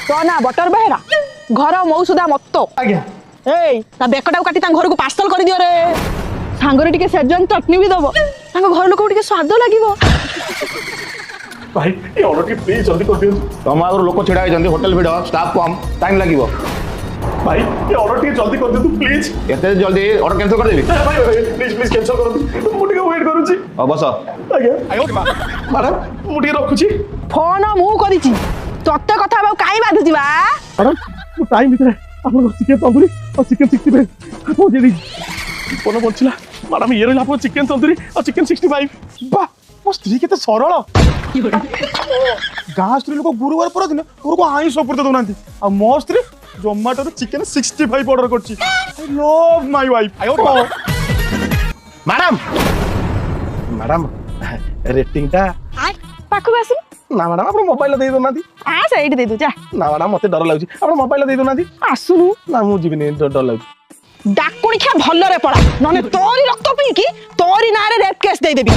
तो ना बटर बेहरा घर मौसुदा मत्तो आज्ञा ए ता बेकटा काटी ता घर को पार्सल कर दियो रे सांगरे टिके सेजन चटनी भी दबो तांको घर लोक टिके स्वाद लागिवो भाई ये ऑर्डर की प्लीज जल्दी कर दियो तुम आगर लोक छिड़ा होती होटेल भिड़ स्टाफ कम टाइम लगे भाई ये ऑर्डर की जल्दी कर दियो तू प्लीज एते जल्दी ऑर्डर कैंसिल कर देबी भाई प्लीज प्लीज कैंसिल कर दो मु टिके वेट करू छी बस आज्ञा मैडम मु टिके रखु छी फोन मु करिछि तत्ते कथा बा काई बाधुछि बा मैडम टाइम भीतर आपन चिकन तंदूरी और चिकन 65 पहुंचे दी कोन बोलছিলা मैडम ये रहिला आपन चिकन तंदूरी और चिकन 65 वाह मो स्त्री केते सरल गाँ स्त्री लोक गुरुवार पर दिन को आइंस उपरते दौनांती आ मो स्त्री जोमाटो चिकन 65 ऑर्डर करछि I love my wife madam madam rating टा पाखु आसु ना मैडम अपन मोबाइल दे दोनांती आ साइड दे दू जा ना मैडम मते डर लागछि अपन मोबाइल दे दोनांती आसुनु ना मु जीविनी डर लागछि डाकुणी खा भल्लरे पड़ा नने तोरी रक्त पी की तोरी नारे रेप केस दे देबी